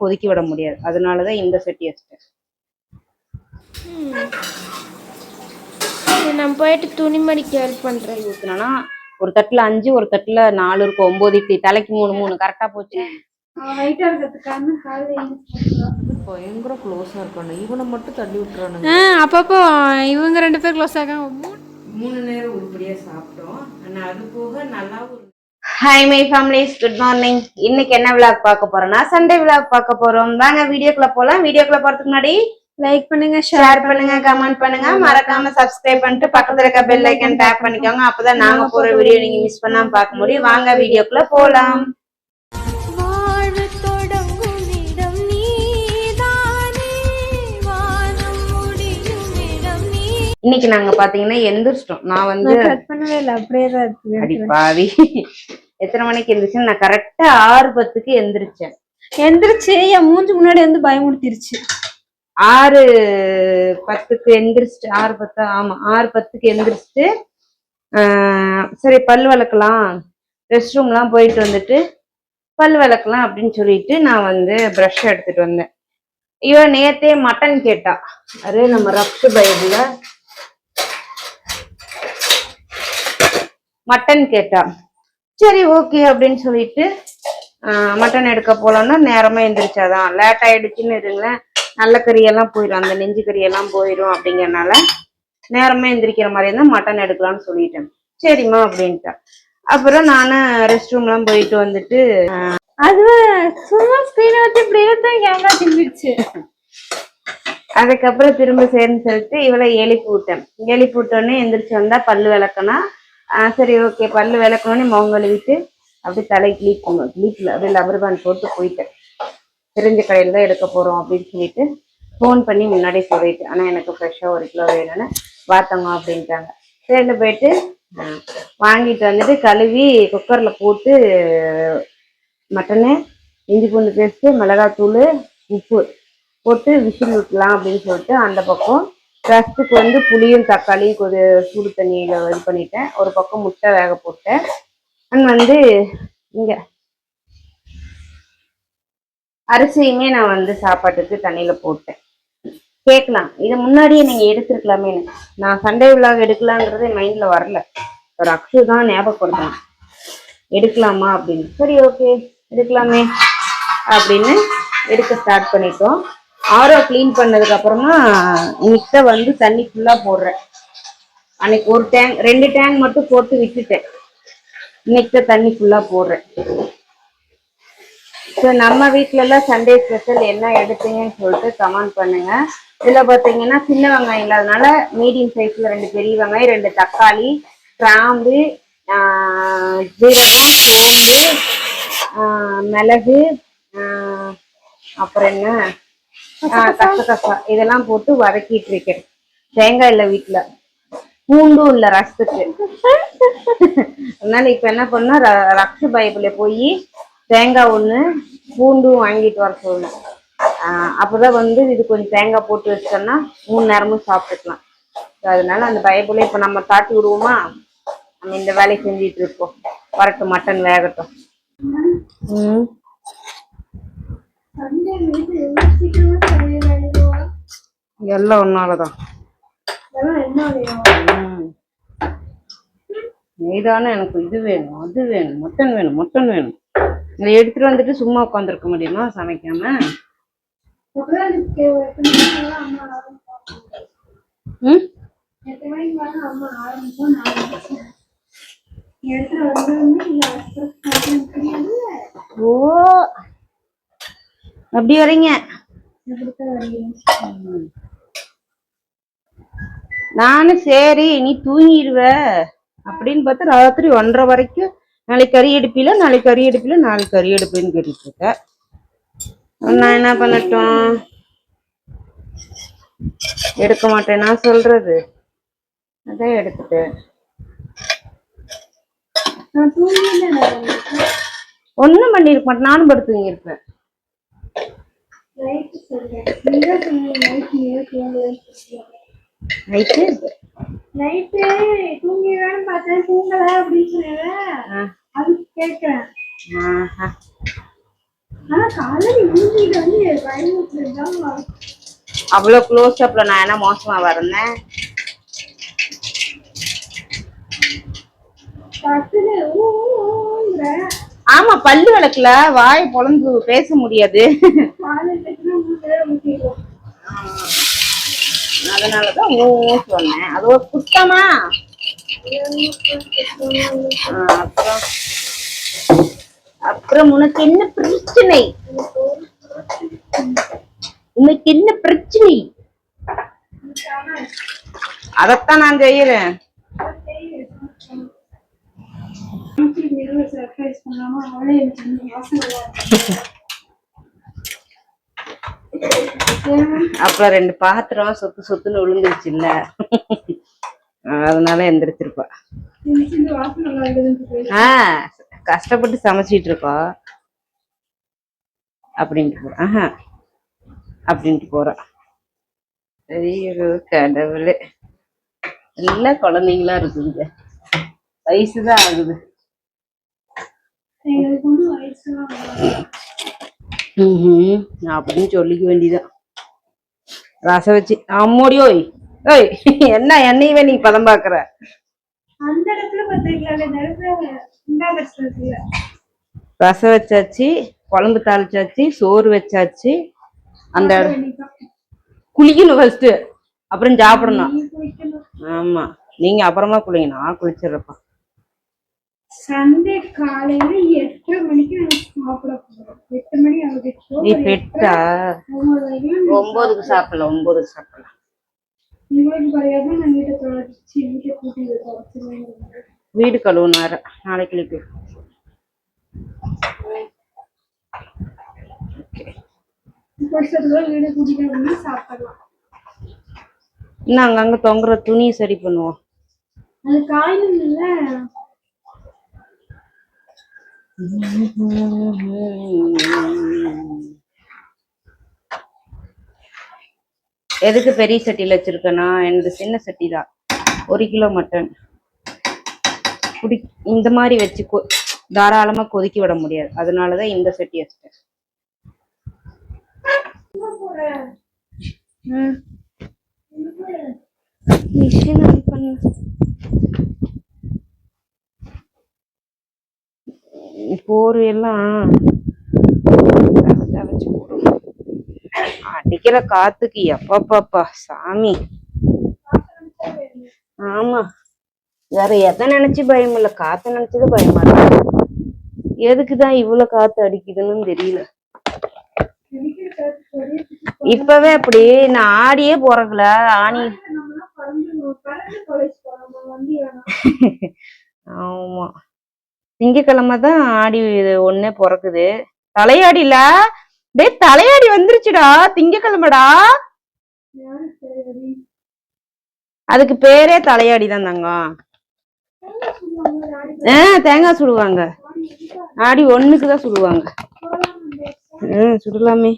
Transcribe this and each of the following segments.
கொதிக்க விட முடியாது. அதனாலதான் இந்த செட்டி வச்சிட்டேன். நான் போயிட்டு துணி மடிக்க ஹெல்ப் பண்றேன். ஊத்துனா ஒரு தட்டுல 5 ஒரு தட்டுல 4 இருக்கும். 9 இட்லி தலைக்கு 3 கரெக்டா போச்சு. பயங்கர க்ளோஸா இருக்கானு இவனை மட்டும் தள்ளி விட்டுறானுங்க. அப்பப்போ இவங்க 2 பேர் க்ளோஸ் ஆகாம 3 நேரம் உருப்படியா சாப்பிட்டோம். ஆனா அது போக நல்லா. Hi my families, good morning. இன்னைக்கு என்ன விளாக் பார்க்க போறோம்னா சண்டே விளாக் பார்க்க போறோம். வாங்க வீடியோக்குள்ள போலாம். வீடியோக்குள்ள போறதுக்கு முன்னாடி லைக் பண்ணுங்க, ஷேர் பண்ணுங்க, கமெண்ட் பண்ணுங்க, மறக்காம சப்ஸ்கிரைப் பண்ணிட்டு பக்கத்துல இருக்க பெல் ஐக்கன் டேப் பண்ணிக்கோங்க. அப்பதான் நாங்க போற வீடியோ நீங்க மிஸ் பண்ணாம பார்க்க முடியும். வாங்க வீடியோக்குள்ள போலாம். இன்னைக்கு நாங்க பாத்தீங்கன்னா எந்திரிச்சிட்டோம். நான் வந்து கட் பண்ணவே இல்லை, அப்படியே தான் இருக்கு. அடி பாவி. எத்தனை மணிக்கு எந்திரிச்சேன்? நான் கரெக்டா 6:10க்கு எந்திரிச்சேன். எந்திரிச்சு என் மூஞ்சி முன்னாடி வந்து பயமுடுத்திருச்சு. 6:10க்கு எந்திரிச்சிட்டு 6:10 ஆமா 6:10க்கு எந்திரிச்சிட்டு சரி பல் விளக்கலாம், ரெஸ்ட் ரூம்லாம் போயிட்டு வந்துட்டு பல் விளக்கலாம் அப்படின்னு சொல்லிட்டு நான் வந்து ப்ரஷ் எடுத்துட்டு வந்தேன். இவன் நேத்தே மட்டன் கேட்டா. அது நம்ம ரஃப்ட் பைபிள்ல மட்டன் கேட்டா. சரி ஓகே அப்படின்னு சொல்லிட்டு மட்டன் எடுக்க போலாம்னா நேரமா எந்திரிச்சாதான் லேட் ஆயிடுச்சுன்னு இருங்களேன். நல்ல கறியெல்லாம் போயிடும், அந்த நெஞ்சு கறியெல்லாம் போயிடும். அப்படிங்கறனால நேரமா எந்திரிக்கிற மாதிரி இருந்தா மட்டன் எடுக்கலாம்னு சொல்லிட்டேன். சரிம்மா அப்படின்ட்டா. அப்புறம் நானும் ரெஸ்ட் ரூம் எல்லாம் போயிட்டு வந்துட்டு அது சும்மா ஸ்கிரீனை வச்சு இப்படி எடுத்தா கேமரா திரும்பிடுச்சு. அதுக்கப்புறம் திரும்ப சேர்ந்து சொல்லிட்டு இவளை எழுப்பி விட்டேன். எழுப்பி விட்டோன்னே எந்திரிச்சு வந்தா பல்லு விளக்கனா. சரி ஓகே பல்லு விளக்கணும்னு முகம் கழுவிட்டு அப்படியே தலை கிளீப்ல அப்படியே லப்பர் பேண்ட் போட்டு போயிட்டேன். தெரிஞ்ச கடையில் தான் எடுக்க போறோம் அப்படின்னு சொல்லிட்டு ஃபோன் பண்ணி முன்னாடியே சொல்லிட்டு, ஆனா எனக்கு ஃப்ரெஷ்ஷா 1 கிலோ வேணும்னு பார்த்தோங்க அப்படின்ட்டாங்க. சேர்ந்து போயிட்டு வாங்கிட்டு வந்துட்டு கழுவி குக்கர்ல போட்டு மட்டனு, இஞ்சி பூண்டு பேஸ்ட்டு, மிளகாத்தூள், உப்பு போட்டு விசில் விட்டுலாம் அப்படின்னு சொல்லிட்டு அந்த பக்கம் ரசத்துக்கு வந்து புளியும் தக்காளியும் சூடு தண்ணியில இது பண்ணிட்டேன். ஒரு பக்கம் முட்டை வேக போட்டேன். அண்ட் வந்து இங்க அரிசியுமே நான் வந்து சாப்பாட்டுக்கு தண்ணியில போட்டேன். கேட்கலாம் இதை முன்னாடியே நீங்க எடுத்துருக்கலாமே. நான் சண்டே விழாக் எடுக்கலாங்கிறது மைண்ட்ல வரல. ஒரு அக்ஷு தான் ஞாபகப்படுத்தேன் எடுக்கலாமா அப்படின்னு. சரி ஓகே எடுக்கலாமே அப்படின்னு எடுக்க ஸ்டார்ட் பண்ணிட்டோம். ஆரோ கிளீன் பண்ணதுக்கு அப்புறமா மிக்ஸை வந்து தண்ணி ஃபுல்லா போடுறேன். அன்னைக்கு 1 டேங்க் 2 டேங்க் மட்டும் போட்டு விட்டுட்டேன். இன்னைக்கு தண்ணி ஃபுல்லா போடுறேன். ஸோ நம்ம வீட்டுல எல்லாம் சண்டே ஸ்பெஷல் என்ன எடுத்தீங்கன்னு சொல்லிட்டு கமெண்ட் பண்ணுங்க. இதுல பாத்தீங்கன்னா சின்ன வெங்காயம் இல்லாதனால மீடியம் சைஸ்ல 2 பெரிய வெங்காயம், 2 தக்காளி, கிராம்பு, ஜீரகம், சோம்பு, மிளகு, அப்புறம் என்ன கசகசா இதெல்லாம் போட்டு வதக்கிட்டு இருக்கேன். தேங்காய் இல்லை வீட்டுல, பூண்டும் இல்லை ரசத்துக்கு. அதனால இப்ப என்ன பண்ணா ரக்ஷு பைபிள்ல போய் தேங்காய் 1 பூண்டும் வாங்கிட்டு வர சொல்லணும். அப்பதான் வந்து இது கொஞ்சம் தேங்காய் போட்டு வச்சோம்னா 3 நேரமும் சாப்பிட்டுக்கலாம். அதனால அந்த பைபிளை இப்ப நம்ம தாட்டி விடுவோமா. நம்ம இந்த வேலையை செஞ்சிட்டு இருக்கோம். வரட்டும் மட்டன் வேகட்டும். எல்லாம் ஒன்னாலதான் நீதானே எனக்கு இது வேணும் அது வேணும் மட்டன் வேணும் மட்டன் வேணும். இதை எடுத்துட்டு வந்துட்டு சும்மா உட்காந்துருக்க முடியுமா சமைக்காம? ஓ அப்படி வரீங்க. நானும் சரி நீ தூங்கிடுவ அப்படின்னு பார்த்தா ராத்திரி 1:30 வரைக்கும் நாளைக்கு கறி எடுப்பில நாளைக்கு கறி எடுப்பில நாளைக்கு கறி எடுப்பேன்னு கேட்டுட்டு இருக்க. நான் என்ன பண்ணட்டும்? எடுக்க மாட்டேன் நான் சொல்றது. அதான் எடுத்துட்டேன். ஒண்ணும் பண்ணிருக்க மாட்டேன். நானும் படுத்து தூங்கியிருப்பேன். நைட்டு தூங்கிடுவேன்னு பார்த்தேன், தூங்கல அப்படின்னு சொன்னேன். அது கேட்கிறேன். ஆனா காலையில இவங்க வந்து பயமுறுத்துறதுதான். அவ்வளவு க்ளோஸ் அப்ல நான் என்ன மோசமா வரேன்? டக்குனு ஊங்கிற. ஆமா, பல்லு விளக்குல வாய் பொழந்து பேச முடியாது. அதனாலதான் சொன்னேன். அது ஒரு குத்தமா. அப்புறம் அப்புறம் உனக்கு என்ன பிரச்சனை? உனக்கு என்ன பிரச்சனை? அதத்தான் நான் செய்யறேன். அப்புறம் 2 பாத்திரம் சொத்துன்னு விழுந்துருச்சு இல்ல, அதனால எந்திரிச்சிருப்பா. கஷ்டப்பட்டு சமைச்சிட்டு இருக்கோம் அப்படின்ட்டு போறா. ஐயோ கடவுளே, எல்லாம் குழந்தைங்களா இருக்குங்க. வயசுதான் ஆகுது. அப்படின்னு சொல்லிக்க வேண்டியதான். ரசம் வச்சு அம்மோடி ஓய் ஓய், என்ன என்னையவே நீ பதம் பாக்குற? அந்த இடத்துல ரசம் வச்சாச்சு, குழம்பு தாளிச்சாச்சு, சோறு வச்சாச்சு. அந்த குளிக்கணும் ஃபர்ஸ்ட், அப்புறம் சாப்பிடணும். ஆமா, நீங்க அப்புறமா குளிங்க, நான் குளிச்சிடுறப்பா. சண்டே காலையில 8:30 மணிக்கு சாப்பிட போறோம். 8 மணி ஆகுது. நீ பெட்டா 9க்கு சாப்பிடலாம். 9க்கு சாப்பிடலாம். வீடு கழுவுனாரு, நாளைக்கு கிளப்பி. வீடு கூட்டிட்டு வந்து சாப்பிடலாம். இன்னும் அங்கங்க தொங்குற துணியை சரி பண்ணுவோம். அது காயும் இல்ல. எதுக்கு பெரிய சட்டியில வச்சிருக்கேன்னா, எனது சின்ன சட்டி தான். 1 கிலோ மட்டன் இந்த மாதிரி வச்சு தாராளமா கொதிக்க விட முடியாது. அதனாலதான் இந்த சட்டி வச்சிட்டேன். மிஷின் ஆன் பண்ணு. போர்வையெல்லாம் வச்சு போடணும். அடிக்கிற காத்துக்கு எப்பப்பாப்பா சாமி. ஆமா, வேற எதை நினைச்சு பயம் இல்ல, காத்த நினைச்சது பயமா இருக்கு. எதுக்குதான் இவ்வளவு காத்து அடிக்குதுன்னு தெரியல. இப்பவே அப்படி நான் ஆடியே போறக்கல. ஆணி ஆமா, திங்கக்கிழமை தான் ஆடி 1 பிறக்குது. தலையாடில டே, தலையாடி வந்துருச்சுடா. திங்கக்கிழமைடா. அதுக்கு பேரே தலையாடிதான் தங்கம். தேங்காய் சுடுவாங்க. ஆடி 1க்கு தான் சுடுவாங்க. சுடலாமே.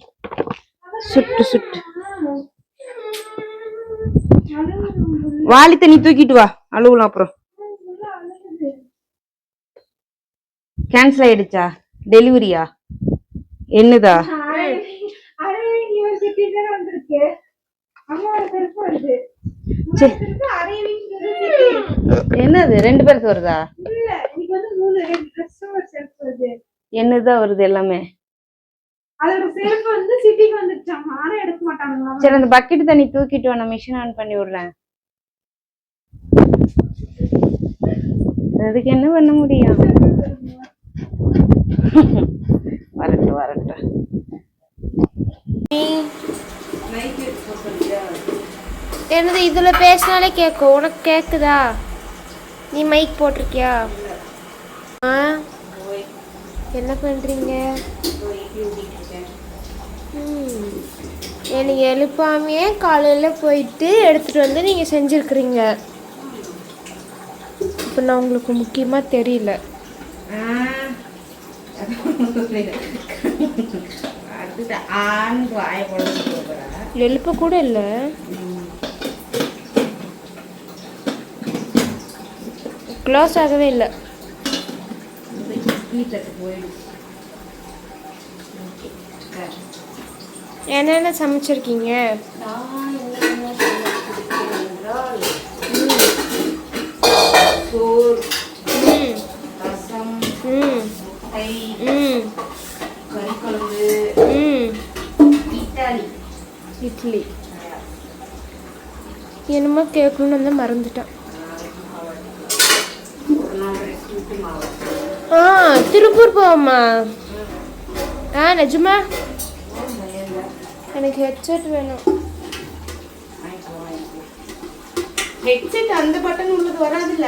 சுட்டு வாளி தண்ணி தூக்கிட்டு வா, அழுவலாம். அப்புறம் கேன்சல் ஆயிடுச்சா டெலிவரியா? என்னதா? என்னது 2 பேருக்கு வருதா? என்னதான் வருது எல்லாமே? சரி, அந்த பக்கெட் தண்ணி தூக்கிட்டு வா, நான் மிஷின் ஆன் பண்ணி விடுறேன். அதுக்கு என்ன பண்ண முடியும்? வரட்டும். என்னது இதுல பேசினாலே கேட்கும். உனக்கு கேக்குதா? நீ மைக் போட்டிருக்கியா? என்ன பண்றீங்க? எனக்கு எழுப்பாமையே காலையில போயிட்டு எடுத்துட்டு வந்து நீங்க செஞ்சிருக்கிறீங்க. இப்ப நான் உங்களுக்கு முக்கியமா தெரியல. எழுப்ப கூட இல்ல. க்ளோஸ் ஆகவே இல்லை. என்னென்ன சமைச்சிருக்கீங்க? நான் என்னென்ன சமைத்திருக்கிறேன் என்றால் சோறு, ம் ரசம், ம் முட்டை, ம் கறி குழம்பு, ம் இட்டாலி. இட்லி. என்னமோ கேட்கணும்னு வந்து மறந்துட்டேன். ஒரு நாள் ரெஸ்ட் விட்டு மாவு. திருப்பூர் போவோமா? நிஜமா எனக்கு ஹெட்செட் வேணும். ஹெட்செட் அந்த பட்டன் உள்ளது வராதுல்ல.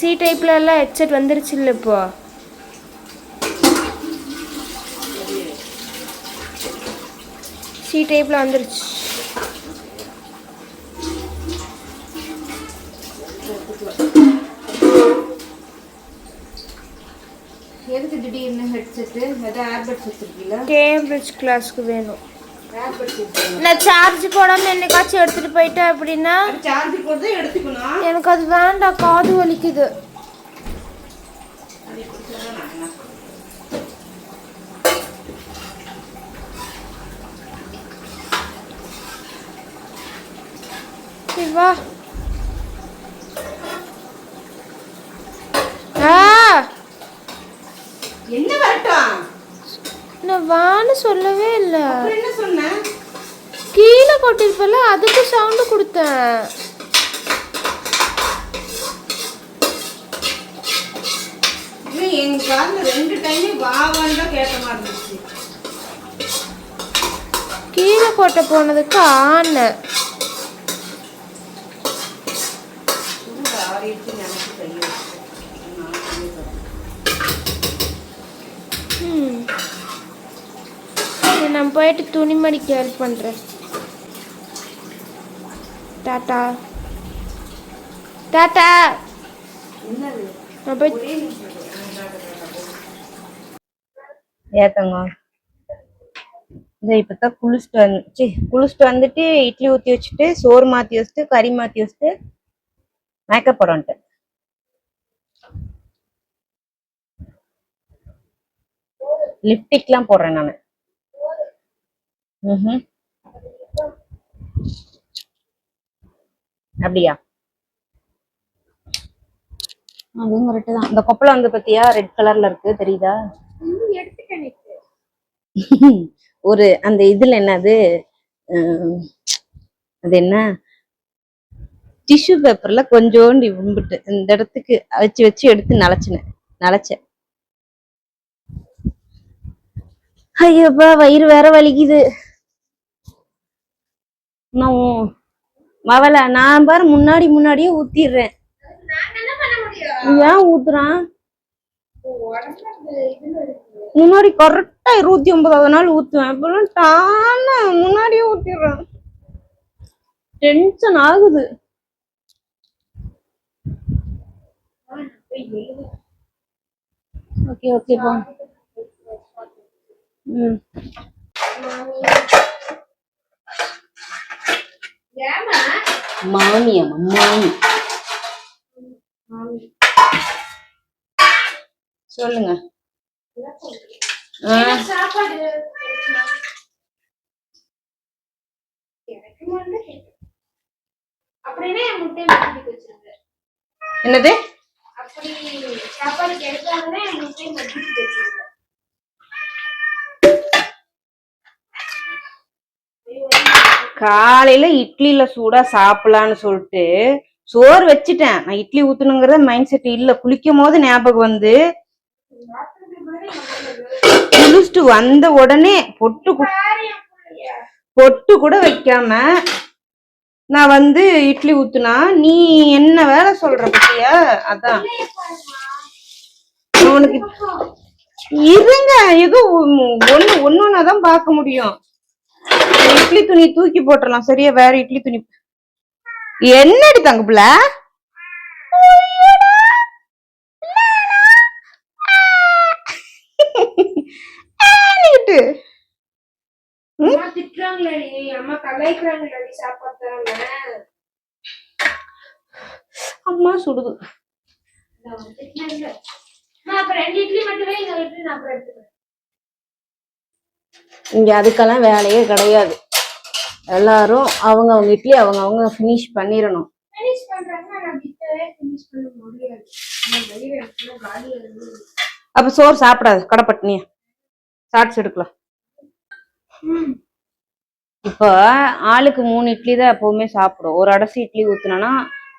சி டைப்ல எல்லாம் ஹெட்செட் வந்துருச்சு இல்லை இப்போ? சி டைப்ல வந்துருச்சு. எதுக்கு திடீர்னு ஹெட்செட்டு? ஏதாவது ஏர்பட்ஸ் வச்சிருக்கீங்களா? கேம்பிரிட்ஜ் கிளாஸ்க்கு வேணும். ஏர்பட்ஸ் வச்சிருக்கீங்க. நான் சார்ஜ் போடாம என்னைக்காச்சும் எடுத்துட்டு போயிட்டேன் அப்படின்னா சார்ஜ் போட்டு தான் எடுத்துக்கணும். எனக்கு அது வேண்டாம், காது வலிக்குது. சரி, வா. என்ன வரட்டும்? நான் வான்னு சொல்லவே இல்லை. அப்புறம் என்ன சொன்ன? கீழே கொட்டிருப்பல, அதுக்கு சவுண்டு கொடுத்தேன். எங்க காதுல 2 டைம் வாவான்னு தான் கேட்ட மாதிரி இருந்துச்சு. கீழே கொட்ட போனதுக்கு ஆன நான் போயிட்டு துணிமணிக்கு ஹெல்ப் பண்றேன். Tata tata. நான் போய் ஏத்தங்க இதை இப்பதான் குளிச்சுட்டு வந்துட்டு இட்லி ஊத்தி வச்சுட்டு சோறு மாத்தி வச்சுட்டு கறி மாத்தி வச்சுட்டு மேக்கப் போட வந்துட்டேன். லிப்டிக்லாம் போடுறேன் நானு. அப்படியா? அதுவும் கரெக்ட் தான். இந்த கொப்பளம் வந்து பாத்தியா ரெட் கலர்ல இருக்கு, தெரியுதா? ஒரு அந்த இதுல என்னது அது என்ன டிஷ்யூ பேப்பர்ல கொஞ்சோண்டு இம்புட்டு இந்த இடத்துக்கு வச்சு வச்சு எடுத்து நனைச்சேன். ஐயோப்பா வயிறு வேற வலிக்குது. மவள நான் பாரு முன்னாடியே ஊத்திடுறேன். ஏன் ஊத்துறான்? முன்னாடி கரெக்டா 29வது நாள் ஊத்துவேன். இப்பெல்லாம் டான முன்னாடியே ஊத்திடுறேன். டென்ஷன் ஆகுது. ஓகே போ. மாமி சொல்லுங்க. என்னது? காலையில இட்லில சூடா சாப்பிடலான்னு சொல்லிட்டு சோறு வச்சுட்டேன். நான் இட்லி ஊத்தணுங்கிறத மைண்ட் செட் இல்ல. குளிக்கும் போது ஞாபகம் வந்து குளிச்சுட்டு வந்த உடனே பொட்டு கூட வைக்காம நான் வந்து இட்லி ஊத்துனா நீ என்ன வேலை சொல்ற பத்தியா? அதான் உனக்கு இருங்க, ஏதோ ஒன்னொன்னாதான் பார்க்க முடியும். இட்லி துணி தூக்கி போட்டுடலாம். சரியா? வேற இட்லி துணி என்னடி தங்கப்புல? அம்மா சுடுது. அப்புறம் 2 இட்லி மட்டுமே எடுத்துக்கிறேன். இங்க அதுக்கெல்லாம் வேலையே கிடையாது. எல்லாரும் அவங்க அவங்க இட்லி அவங்க அவங்க ஃபினிஷ் பண்ணிடணும். ஃபினிஷ் பண்றாங்க, ஆனா கிட்டவே ஃபினிஷ் பண்ண முடியாது. அந்த வயிறு இடத்துல காலியா இருந்து. அப்ப சோறு சாப்பிடாது, கடைப்பட்டினியா ஷார்ட்ஸ் எடுக்கலாம். இப்போ ஆளுக்கு 3 இட்லி தான் எப்பவுமே சாப்பிடும். ஒரு அடசி இட்லி ஊத்துனா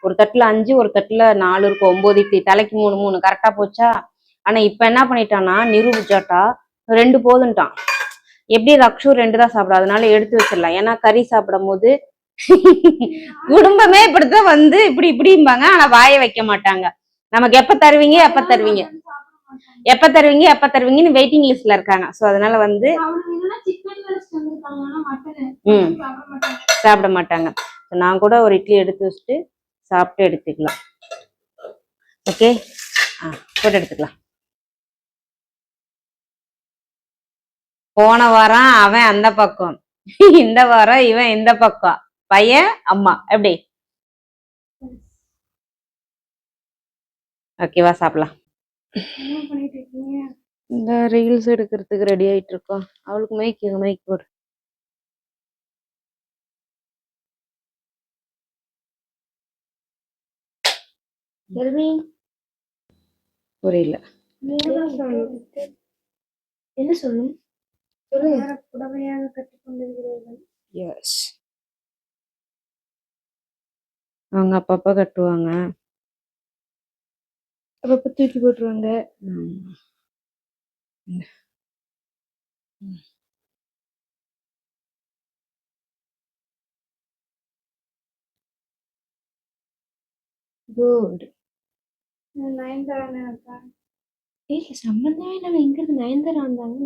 ஒரு தட்டுல 5, ஒரு தட்டுல 4 இருக்கும். 9 இட்லி, தலைக்கு 3 கரெக்டா போச்சா? ஆனா இப்ப என்ன பண்ணிட்டான்னா நிரூபிச்சாட்டா 2 போதுன்ட்டான். எப்படி ரக்ஷு 2 தான் சாப்பிடும், அதனால எடுத்து வச்சிடலாம். ஏன்னா கறி சாப்பிடும் போது குடும்பமே இப்படித்தான் வந்து இப்படிம்பாங்க. ஆனா வாய வைக்க மாட்டாங்க. நமக்கு எப்ப தருவீங்க எப்ப தருவீங்க எப்ப தருவீங்க எப்ப தருவீங்கன்னு வெயிட்டிங் லிஸ்ட்ல இருக்காங்க. சோ அதனால வந்து சாப்பிட மாட்டாங்க. நான் கூட ஒரு இட்லி எடுத்து வச்சுட்டு சாப்பிட்டு எடுத்துக்கலாம். ஓகே, போட்டு எடுத்துக்கலாம். போன வாரம் அவன் அந்த பக்கம், இந்த வாரம் இவன் இந்த பக்கம். பையன் அம்மா எப்படி? ஓகேவா, சாப்பிடலாம். இந்த ரீல்ஸ் எடுக்கிறதுக்கு ரெடி ஆயிட்டு இருக்கோம். அவளுக்கு மைக் போடு. புரியல என்ன சொல்லணும்? புடவையாக கட்டிக்கொண்டிருக்கிறீர்கள். எஸ், அவங்க அப்பப்ப கட்டுவாங்க, அப்பப்ப தூக்கி போட்டுருவாங்க. குட். நயன்தாரா இருக்கா? ஏய், சம்பந்தமே நம்ம எங்க இருந்து நயன்தாரா வந்தாங்க?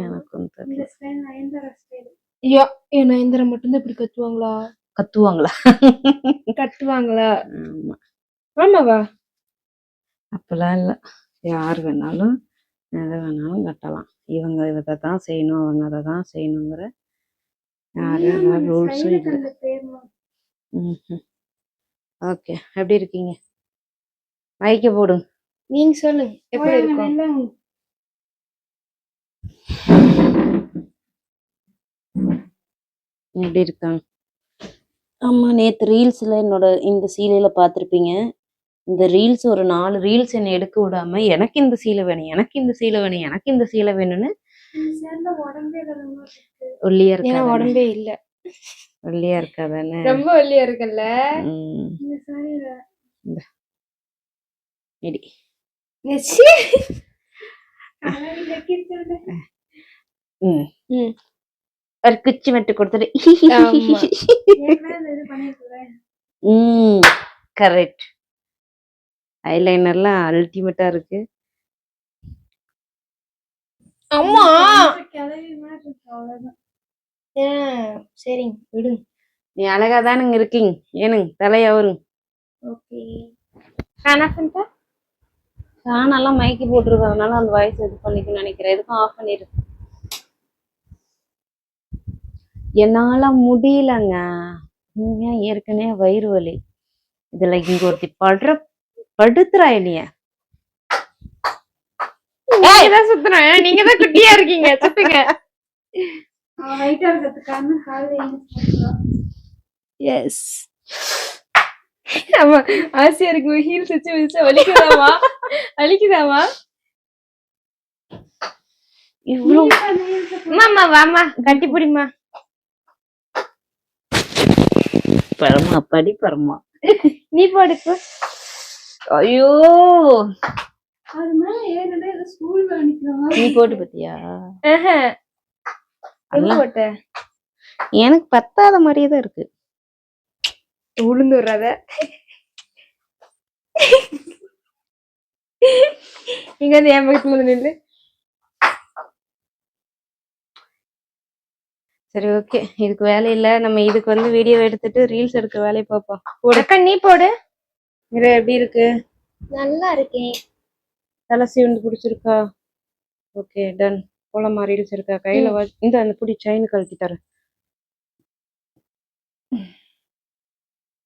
எனக்கும் தெரியல. இந்த ஸ்டைல் நயன்தாரா ஸ்டைல். ஐயோ, என் நயன்தாரா மட்டும்தான் இப்படி கத்துவாங்களா? கட்டுவாங்களா? ஆமா. ஆமாவா? அப்பெல்லாம் இல்ல, யார் வேணாலும் எதை வேணாலும் கட்டலாம். இவங்க இதை தான் செய்யணும், அவங்க அதை தான் செய்யணுங்கிற யாரும் ரூல்ஸும் இல்லை. ஓகே, எப்படி இருக்கீங்க? மைக்க போடுங்க. நீங்க சொல்லுங்க, எப்படி இருக்கும்? எப்படி இருக்காங்க? ஆமா, நேத்து ரீல்ஸ்ல என்னோட இந்த சீலையில பார்த்திருப்பீங்க. இந்த ரீல்ஸ் ஒரு 4 ரீல்ஸ் என்னை எடுக்க விடாம எனக்கு இந்த சீலை வேணும், எனக்கு இந்த சீலை வேணும், எனக்கு இந்த சீலை வேணும்னு ஒல்லியா இருக்கா? உடம்பே இல்ல, ஒல்லியா இருக்காதானே? ரொம்ப ஒல்லியா இருக்குல்ல. ஒரு குச்சி மட்டும் கொடுத்துட்டு கரெக்ட். ஐலைனர்லாம் அல்டிமேட்டா இருக்கு. அம்மா சரிங்க, விடுங்க. நீ அழகா தானுங்க இருக்கீங்க. ஏனுங்க தலையா வருங்க. ஓகே, ஃபேனெல்லாம் மைக்கி போட்டிருக்கோம், அதனால அந்த வாய்ஸ் இது பண்ணிக்கணும்னு நினைக்கிறேன். எதுக்கும் ஆஃப் பண்ணிடு. என்னால முடியலங்க, ஏற்கனவே வயிறு வலி. இதுல இங்க ஒருத்தி படுத்துறா இல்லைய. சுத்துறேன், நீங்க தான் குட்டியா இருக்கீங்க, சுத்துங்க. எஸ், ஆமா, ஆசையா இருக்கு. ஹீல்ஸ் வச்சு வலிக்குதாமா? வலிக்குதாமா? மாமா வாமா, கட்டி பிடிமா. பரமா படி பரமா. நீ போடுக்கு. ஐயோ, அது மேல ஏறனே ஸ்கூல்ல அனுப்புறாங்க. நீ போட்டு பத்தியா? போட்ட எனக்கு பத்தாத மாதிரியே தான் இருக்கு. உளுந்து விடுறத இங்க வந்து என் பக்கத்துல வந்து நில்லு. சரி, ஓகே, இதுக்கு வேலை இல்ல. நம்ம இதுக்கு வந்து வீடியோ எடுத்துட்டு ரீல்ஸ் எடுக்க வேலையை பார்ப்போம். போடு, நீ போடு. எப்படி இருக்கு? நல்லா இருக்கேன். தலை சீவந்து பிடிச்சிருக்கா? Okay, ton. போலமா? ரீல்ஸ் இருக்கா? கையில இந்த அந்த புடி செயின் கழட்டி தரேன்.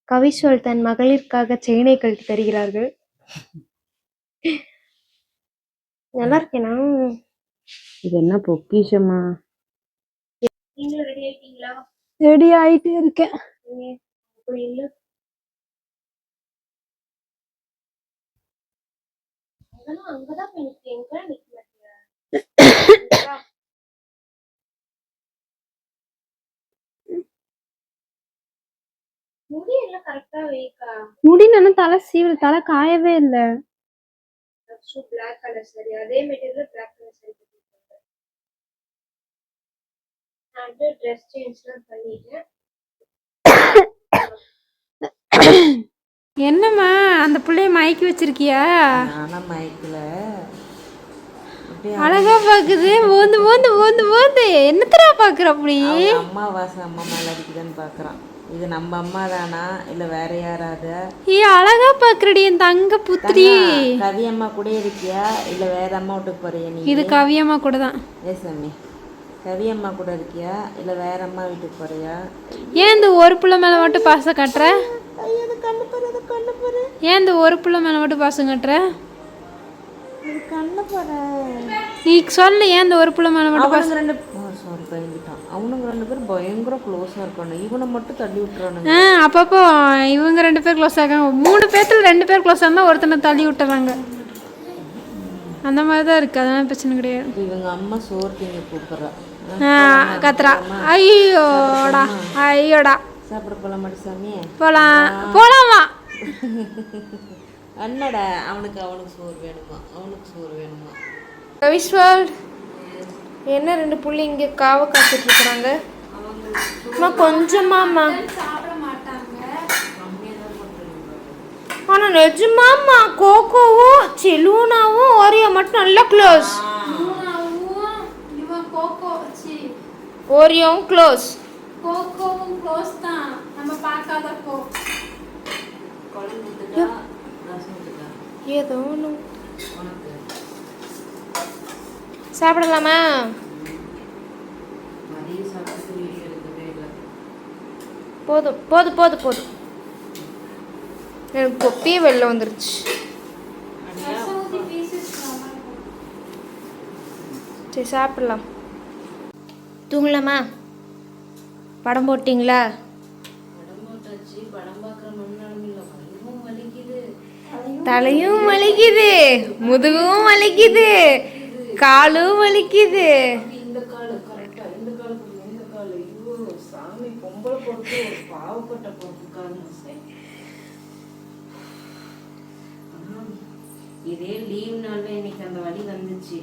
கவிஸ்வல் தன் மகளிருக்காக செயினை கழட்டி தருகிறார்கள். நல்லா இருக்கேனா? இது என்ன பொக்கிஷமா? நீங்களும் ரெடி ஆயிட்டீங்களா? ரெடி ஆயிட்டே இருக்கேன். அப்படி இல்ல அங்கதான் எனக்கு எங்க நிக்க மாட்டேங்க. முடி எல்லாம் கரெக்டா வைக்கா. முடி நானும் தலை சீவல, தலை காயவே இல்ல. பிளாக் கலர் சரி, அதே மெட்டீரியல் பிளாக் கலர் சரி பண்ணிருக்காங்க. நான் ட்ரெஸ் சேஞ்ச்லாம் பண்ணிட்டேன். என்னம்மா அந்த புள்ளைய மயக்கி வச்சிருக்கியா? நானும் மயக்கல. அழகா பாக்குது. ஓந்து ஓந்து ஓந்து ஓந்து என்னத்தரா பாக்குற? அப்படி அம்மா வாசம் அம்மா மேல அடிக்குதுன்னு பாக்குறான். இது நம்ம அம்மா தானா இல்ல வேற யாராவது? அழகா பாக்குறடி என் தங்க புத்திரி. கவி அம்மா கூட இருக்கியா இல்ல வேற அம்மா வீட்டுக்கு போறியா நீ? இது கவியம்மா கூட தான். சாமி, கவி அம்மா கூட இருக்கியா இல்ல வேற அம்மா வீட்டுக்கு போறியா? ஏன் இந்த ஒரு புள்ள மேல மட்டும் பாசம் கட்டுற? கண்ணு பாரு. ஏன் இந்த ஒரு புள்ள மேல மட்டும் பாசம் கட்டுற? கண்ணு பாரு. நீ சொல்லு, ஏன் இந்த ஒரு புள்ள மேல மட்டும் பாசம்? அவனுங்க ரெண்டு பேரும் பயங்கர க்ளோஸா இருக்கானு. இவனை மட்டும் தள்ளி விட்டுறானுங்க. அப்பப்போ இவங்க 2 பேர் க்ளோஸ் ஆகாங்க. 3 பேர்த்துல 2 பேர் க்ளோஸ் இருந்தா ஒருத்தனை தள்ளி விட்டுறாங்க. அந்த மாதிரி தான் இருக்கு. அதனால பிரச்சனை கிடையாது. இவங்க அம்மா சோறு திங்க கூப்பிடுறா. கத்துறா. ஐயோடா ஐயோடா. சாப்பிட போலாம் மாட்டி சாமி. போலாமா? அண்ணடா அவனுக்கு சோறு வேணுமா? ரவிஸ்வால் என்ன 2 புள்ளி இங்க காவ காத்துட்டு இருக்காங்க. கொஞ்சமாமா சாப்பிட மாட்டாங்க. ஆனா நிஜமாமா கோகோவும் செலூனாவும் ஓரியோ மட்டும் நல்லா க்ளோஸ். இவன் கோகோ ஓரியோவும் க்ளோஸ். கோகோவும் க்ளோஸ் தான். நம்ம பார்க்காதப்போ ஏதோ ஒன்று சாப்பிடலாமா? போதும் போதும் போதும் போதும். எனக்கு கொப்பியே வெளில வந்துருச்சு. சரி சாப்பிடலாம். தூங்கலாமா? படம் போட்டிங்களா? தலையும் வலிக்குது, முதுகும் வலிக்குது, காலும் வலிக்குது. இந்த காலு கரெக்டா, இந்த காலு ஐயோ சாமி, பொம்பளை பொறுத்து ஒரு பாவப்பட்ட பொறுப்புக்கான இதே லீவ் நாள்ல இன்னைக்கு அந்த வலி வந்துச்சு.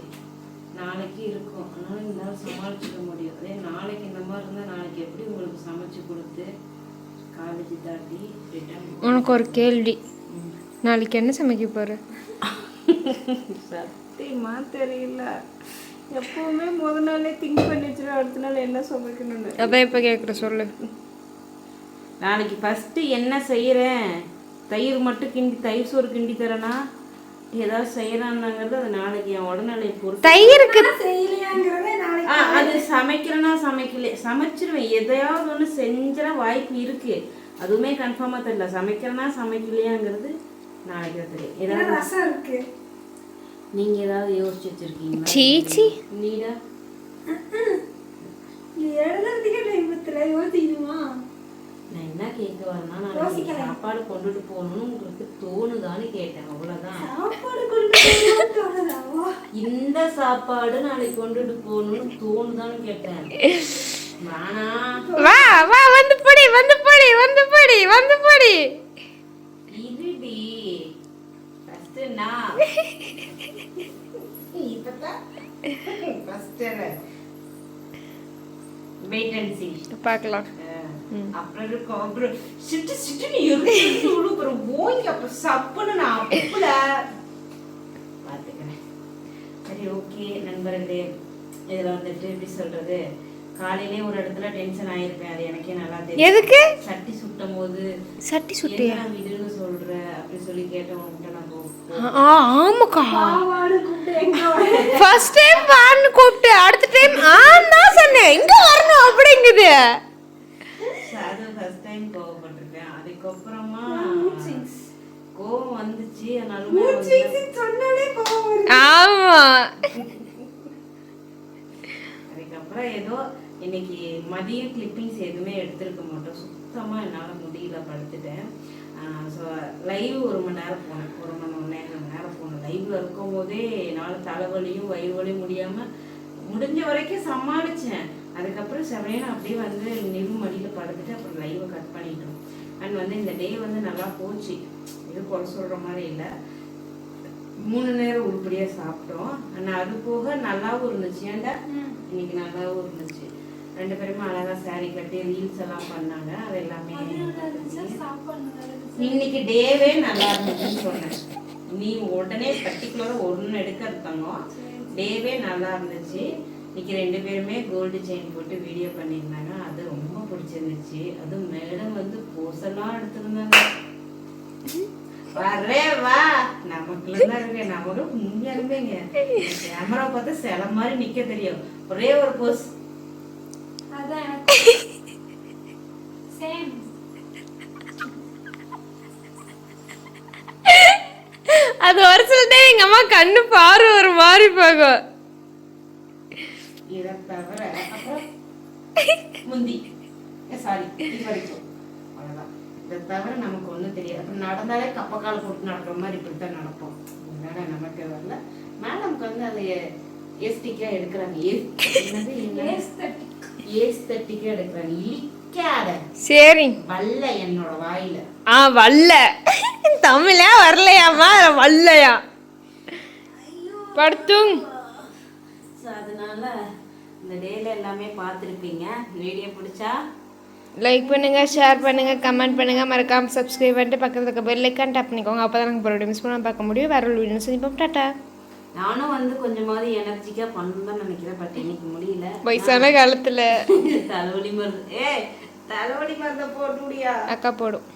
நாளைக்கு இருக்கும். அதனால இந்த நாள் சமாளிச்சுக்க முடியும். அதே நாளைக்கு இந்த மாதிரி இருந்தா நாளைக்கு எப்படி உங்களுக்கு சமைச்சு கொடுத்து காலேஜ் தாட்டி ரிட்டர்ன்? உனக்கு ஒரு கேள்வி, நாளைக்கு என்ன சமைக்க போற? சத்தியமா தெரியல. எப்பவுமே முதல் நாளே திங்க் பண்ணி வச்சிருவேன் அடுத்த நாள் என்ன சமைக்கணும்னு. அதான் இப்ப கேக்குற சொல்லு. நாளைக்கு ஃபர்ஸ்ட் என்ன செய்யறேன்? தயிர் மட்டும் கிண்டி, தயிர் சோறு கிண்டி தரேனா ஏதாவது செய்யறான்னாங்கிறது அது நாளைக்கு என் உடல்நிலையை பொறுத்து. தயிருக்கு அது சமைக்கிறேன்னா சமைச்சிருவேன். எதையாவது ஒன்று செஞ்சா வாய்ப்பு இருக்கு. அதுவுமே கன்ஃபார்மா தெரியல. சமைக்கிறேன்னா சமைக்கலையாங்கிறது நாளைக்கு தான் தெரியும். ஏதாவது நீங்க ஏதாவது யோசிச்சு வச்சிருக்கீங்களா? சீச்சி நீடா நான் என்ன கேட்க வரேன்னா, நான் சாப்பாடு கொண்டுட்டு போகணும்னு உங்களுக்கு தோணுதான்னு கேட்டேன். அவ்வளவுதான். இந்த சாப்பாடு நாளைக்கு கொண்டுட்டு போகணும்னு தோணுதான்னு கேட்டேன். வா வா, வந்து படி வந்து படி வந்து படி வந்து படி. இருடி ஃபர்ஸ்ட் நான் இப்பதான் ஃபர்ஸ்ட் வெயிட் அண்ட் சீ பார்க்கலாம். அப்புறம் இருக்கும். அப்புறம் சிட்டு சிட்டுன்னு இருக்கு அப்புறம் ஓங்கி அப்புறம் சப்புன்னு நான் அப்பல பார்த்துக்கிறேன். சரி ஓகே நண்பர்களே, இதில் வந்துட்டு எப்படி சொல்றது, காலையிலே ஒரு இடத்துல டென்ஷன் ஆயிருப்பேன். அது எனக்கே நல்லா தெரியும். எதுக்கு? சட்டி சுட்டும் போது சட்டி சுட்டியா விடுன்னு சொல்ற அப்படி சொல்லி கேட்டவங்கிட்ட நான் ஆமாக்கா ஃபர்ஸ்ட் டைம் வான்னு கூப்பிட்டு அடுத்த டைம் தான் சொன்னேன் இங்க வரணும் அப்படிங்குது. அது ஃபர்ஸ்ட் டைம் கோவப்பட்டிருக்கேன். அதுக்கப்புறமா கோவம் வந்துச்சு. ஆமா அதுக்கப்புறம் ஏதோ இன்னைக்கு மதியம் கிளிப்பிங்ஸ் எதுவுமே எடுத்திருக்க மாட்டோம். சுத்தமாக என்னால் முடியல, படுத்துட்டேன். ஸோ லைவ் 1 மணி நேரம் போனேன், 1 மணி நேரம் போனேன். லைவில் இருக்கும் போதே என்னால் தலைவலியும் வயிறு வலியும் முடியாமல் முடிஞ்ச வரைக்கும் சமாளித்தேன். அதுக்கப்புறம் செவனேன்னு அப்படியே வந்து நிறு மடியில் படுத்துட்டு அப்புறம் லைவை கட் பண்ணிட்டோம். அண்ட் வந்து இந்த டே வந்து நல்லா போச்சு, இது குறை சொல்கிற மாதிரி இல்லை. 3 நேரம் உருப்படியாக சாப்பிட்டோம். ஆனால் அது போக நல்லாவும் இருந்துச்சு. ஏன்டா இன்னைக்கு நல்லாவும் இருந்துச்சு. 2 பேருமே அழகாக சாரீ கட்டி ரீல்ஸ் எல்லாம் பண்ணாங்க. அது எல்லாமே இன்னைக்கு டேவே நல்லா இருந்துச்சுன்னு சொன்னேன். நீ உடனே பர்டிகுலராக ஒன்று எடுக்கிறதாங்க, டேவே நல்லா இருந்துச்சு. இன்னைக்கு 2 பேருமே கோல்டு செயின் போட்டு வீடியோ பண்ணியிருந்தாங்க. அது ரொம்ப பிடிச்சிருந்துச்சு. அதுவும் மேடம் வந்து போஸெல்லாம் எடுத்துருந்தாங்க. வரே வா, நமக்குள்ள தான் இருக்கு. நமக்கு உண்மையாலுமேங்க கேமரா பார்த்து சில மாதிரி நிக்க தெரியும். ஒரே ஒரு போஸ் அது ஒரு சில டைம் எங்க அம்மா கண்ணு பாரு ஒரு மாதிரி போகும். இதை தவிர அப்புறம் முந்தி சாரி வரைக்கும் அவ்வளோதான். இதை தவிர நமக்கு ஒன்றும் தெரியாது. அப்புறம் நடந்தாலே கப்பக்கால் போட்டு நடக்கிற மாதிரி இப்படித்தான் நடப்போம். அதனால நமக்கு வரல. மேடம்க்கு வந்து அதை ஏஸ்டிக்கா எடுக்கிறாங்க. ஏஸ்தட்டிக்கா எடுக்கிறாங்க. இழிக்காத சரி வல்ல என்னோட வாயில. வல்ல தமிழா வரலையாமா வல்லையா படுத்தும். ஸோ அதனால இந்த டேல எல்லாமே பார்த்துருப்பீங்க. வீடியோ பிடிச்சா லைக் பண்ணுங்க, ஷேர் பண்ணுங்க, கமெண்ட் பண்ணுங்க, மறக்காம சப்ஸ்கிரைப் பண்ணிட்டு பக்கத்துல இருக்க பெல் ஐக்கான் டேப் பண்ணிக்கோங்க. அப்பதான் நாங்கள் போகிற மிஸ் பண்ணாம பார்க்க முடியும். வேற ஒரு வீடியோ சந்திப்போம். டாட்டா. நானும் வந்து கொஞ்சமாவது எனர்ஜிக்கா பண்ணணும் தான் நினைக்கிறேன். பட் இன்னைக்கு முடியல. வயசான காலத்துல தலைவலி மருந்து தலைவலி மருந்தை போட்டு முடியா அக்கா போடும்.